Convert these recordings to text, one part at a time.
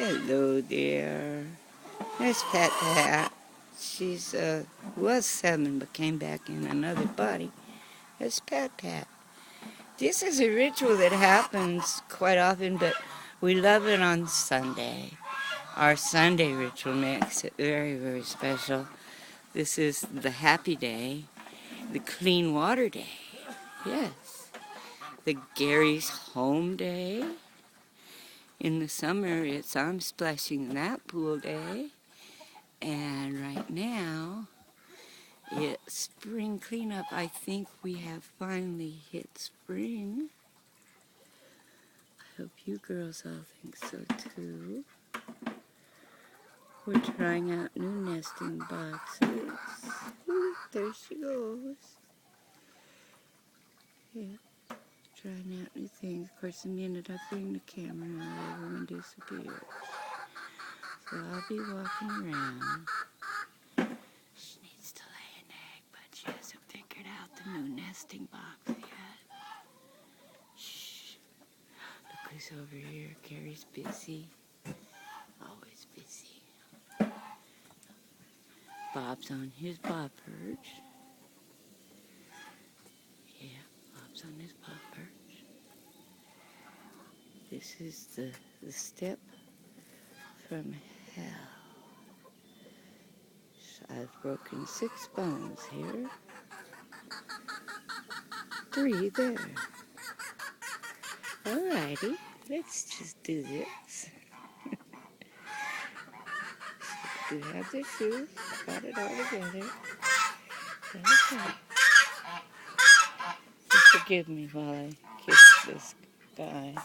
Hello there. There's Pat Pat. She's was 7 but came back in another body. There's Pat Pat. This is a ritual that happens quite often, but we love it on Sunday. Our Sunday ritual makes it very, very special. This is the happy day, the clean water day. Yes. The Gary's home day. In the summer, it's I'm splashing in that pool day. And right now, it's spring cleanup. I think we have finally hit spring. I hope you girls all think so too. We're trying out new nesting boxes. Ooh, there she goes. Yeah, trying out new things. Of course, the minute I bring the camera on, everyone disappears. So I'll be walking around. She needs to lay an egg, but she hasn't figured out the new nesting box yet. Shh. Look who's over here. Gary's busy. Always busy. Bob's on his bob perch. Yeah, Bob's on his bob perch. This is the step from hell. I've broken 6 bones here. 3 there. Alrighty, let's just do this. Do have the shoes, got it all together. Okay. Just forgive me while I kiss this guy.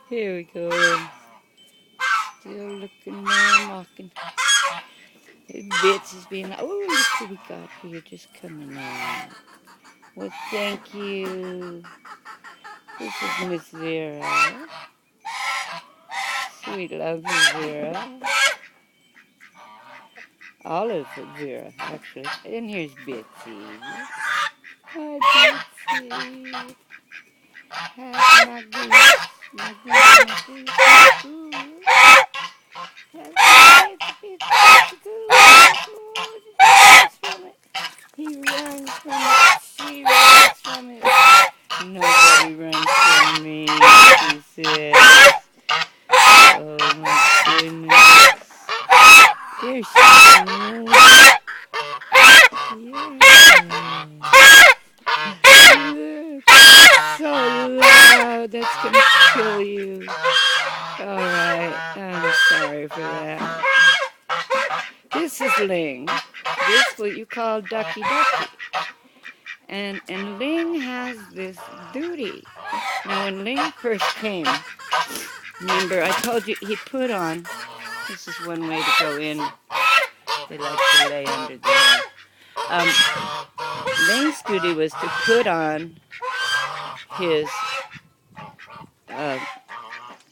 Here we go. Still looking there, mocking. Bits is being, oh, look what we got here just coming out. Well, thank you. This is Miss Vera. Sweet, lovely Vera. Olive Vera, actually. And here's Bitsy. Hi, Bitsy. Hi, my goose. My goose, my goose, my goose. He runs from it. She runs from it. Nobody runs from me, she says. Oh my goodness. There she is. Yeah. So loud. That's going to kill you. Alright, I'm sorry for that. This is Ling. This is what you call Ducky Ducky. And Ling has this duty. Now when Ling first came, remember I told you he put on, this is one way to go in. They like to lay under there. Ling's duty was to put on his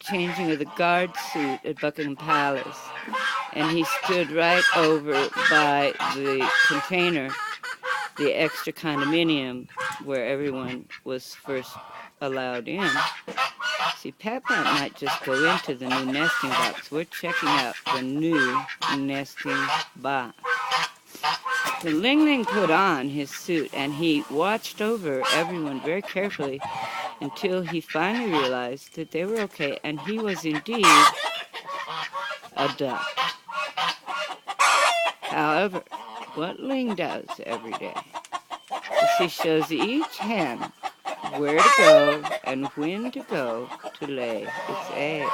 changing of the guard suit at Buckingham Palace. And he stood right over by the container, the extra condominium where everyone was first allowed in. See, Pat might just go into the new nesting box. We're checking out the new nesting box. So Ling Ling put on his suit and he watched over everyone very carefully until he finally realized that they were okay, and he was indeed a duck. However, what Ling does every day is he shows each hen where to go and when to go to lay its egg.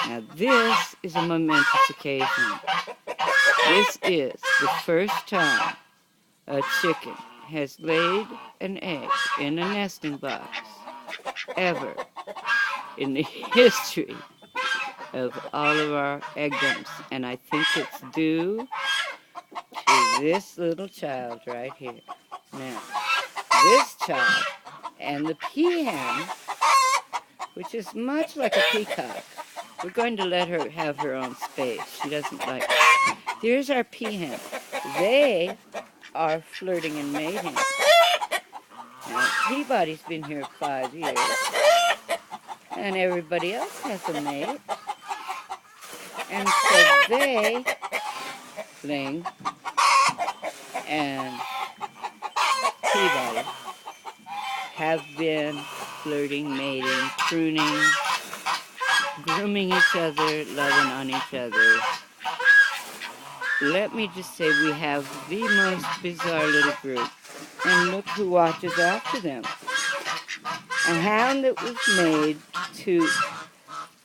Now this is a momentous occasion. This is the first time a chicken has laid an egg in a nesting box ever in the history of all of our eggdoms, and I think it's due to this little child right here. Now, this child and the peahen, which is much like a peacock. We're going to let her have her own space. She doesn't like. Here's our peahen. They are flirting and mating. Now, Peabody's been here 5 years. and everybody else has a mate. And so they, Ling and Peabody, have been flirting, mating, pruning, grooming each other, loving on each other. Let me just say we have the most bizarre little group. And look who watches after them. A hound that was made to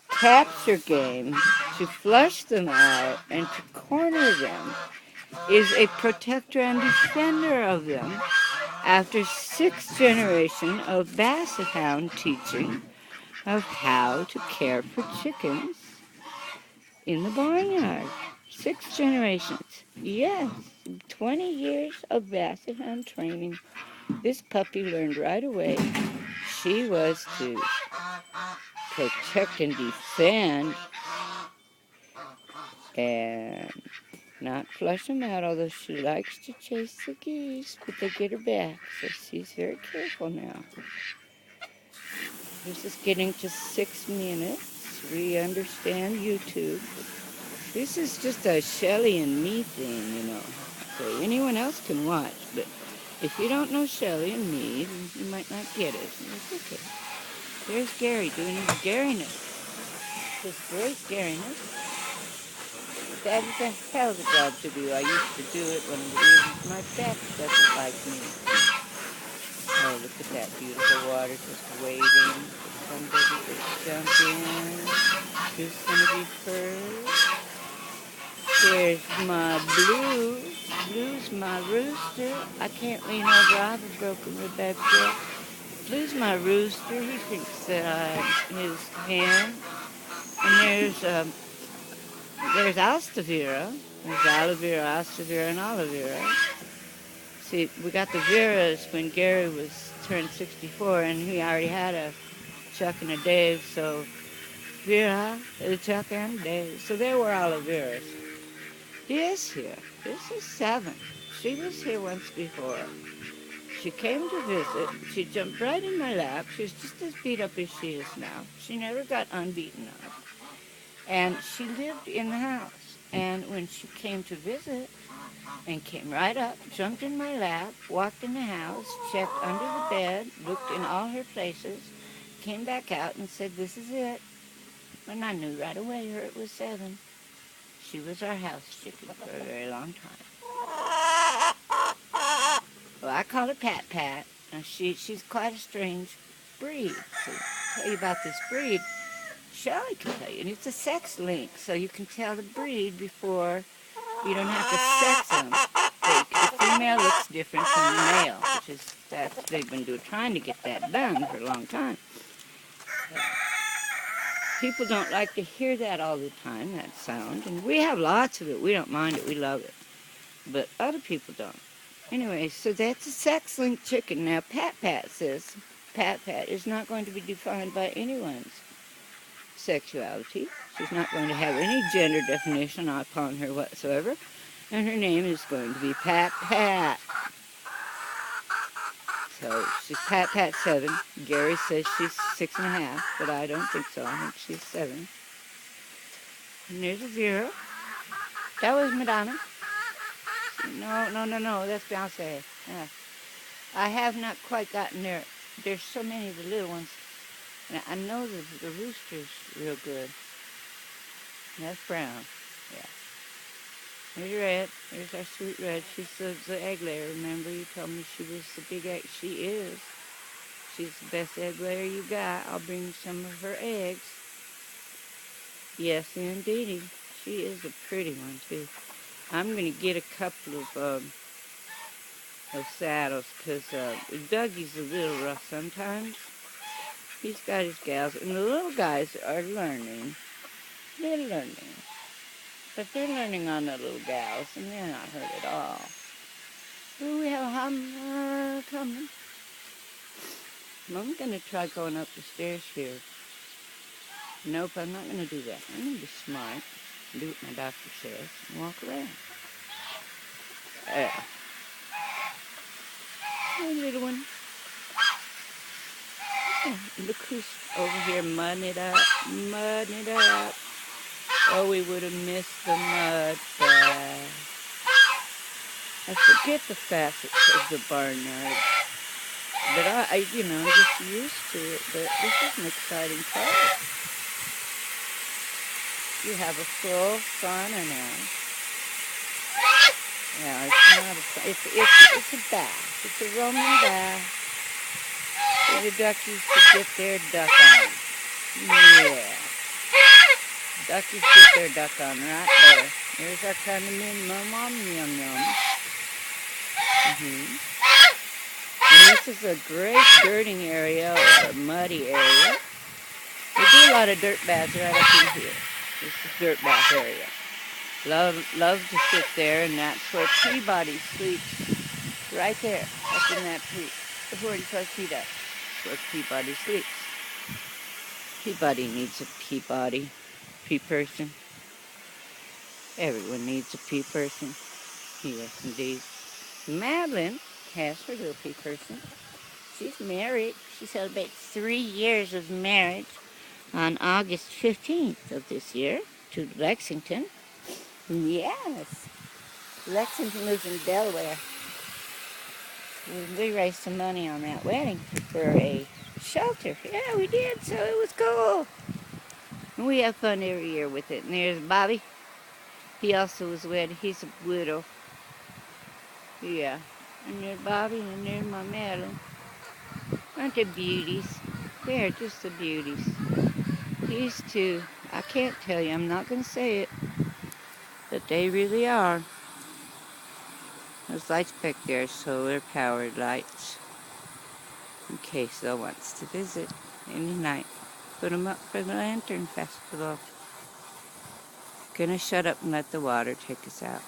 capture game, to flush them out, and to corner them, is a protector and defender of them after 6 generations of basset hound teaching of how to care for chickens in the barnyard. 6 generations. Yes, 20 years of basset hound training. This puppy learned right away she was to protect and defend and not flush them out, although she likes to chase the geese, but they get her back, so she's very careful now. This is getting to 6 minutes. We understand YouTube. This is just a Shelly and me thing, you know. So anyone else can watch, but if you don't know Shelly and me, you might not get it. It's okay. There's Gary doing his Garyness. His great Garyness. That is a hell of a job to do. I used to do it one of the reasons my back doesn't like me. Oh, look at that beautiful water just waiting for somebody to jump in. Do some of these furs. There's my Blue. Blue's my rooster. I can't lean over. I have a broken rib back there. Blue's my rooster. He thinks that I'm his hen. And there's Astavira. There's aloe vera, Astavira, and aloe vera. See, we got the Veras when Gary was turned 64, and he already had a Chuck and a Dave, so Vera, a Chuck and a Dave. So there were aloe veras. This here, this is 7. She was here once before. She came to visit. She jumped right in my lap. She was just as beat up as she is now. She never got unbeaten up. And she lived in the house. And when she came to visit and came right up, jumped in my lap, walked in the house, checked under the bed, looked in all her places, came back out and said, "This is it." And I knew right away it was 7. She was our house chicken for a very long time. Well, I call her Pat Pat. Now she's quite a strange breed. To tell you about this breed, Shelly can tell you. And it's a sex link, so you can tell the breed before you don't have to sex them. The female looks different from the male, which is they've been trying to get that done for a long time. People don't like to hear that all the time, that sound. And we have lots of it. We don't mind it. We love it. But other people don't. Anyway, so that's a sex-linked chicken. Now, Pat Pat says Pat Pat is not going to be defined by anyone's sexuality. She's not going to have any gender definition upon her whatsoever. And her name is going to be Pat Pat. So she's Pat Pat 7. Gary says she's 6.5, but I don't think so. I think she's 7. And there's a Vera. That was Madonna. No. That's Beyonce. Yeah. I have not quite gotten there. There's so many of the little ones. And I know the rooster's real good. That's brown. Yeah. There's Red. There's our sweet Red. She's the egg layer. Remember, you told me she was the big egg. She is. She's the best egg layer you got. I'll bring some of her eggs. Yes, indeedy. She is a pretty one, too. I'm going to get a couple of saddles because Dougie's a little rough sometimes. He's got his gals, and the little guys are learning. They're learning. But they're learning on the little gals, and they're not hurt at all. Ooh, we have a hum coming. I'm going to try going up the stairs here. Nope, I'm not going to do that. I'm going to be smart and do what my doctor says and walk around. Hey, little one. Oh, look who's over here mudding it up, mudding it up. Oh, we would have missed the mud bath. I forget the facets of the barnyard. But I'm just used to it. But this is an exciting part. You have a full sauna now. Yeah, it's not a, it's a bath. It's a Roman bath. For the duckies to get their duck on. Yeah. Duckies get their duck on right there. There's our kind of minimum on yum yum. And this is a great dirting area or a muddy area. We do a lot of dirt baths right up in here. This is dirt bath area. Love to sit there, and that's where Peabody sleeps. Right there, up in that tree. 45 feet up. That's where Peabody sleeps. Peabody needs a Peabody. Pea person. Everyone needs a pea person. Yes, indeed. Madeline has her little pea person. She's married. She celebrates 3 years of marriage on August 15th of this year to Lexington. Yes. Lexington lives in Delaware. We raised some money on that wedding for a shelter. Yeah, we did, so it was cool. And we have fun every year with it. And there's Bobby. He also was wedded. He's a widow. Yeah. And there's Bobby, and there's my Madeline. Aren't they beauties? They're just the beauties. These two, I can't tell you, I'm not going to say it, but they really are. Those lights back there are solar powered lights. In case they'll wants to visit any night. Put them up for the Lantern Festival. Gonna shut up and let the water take us out.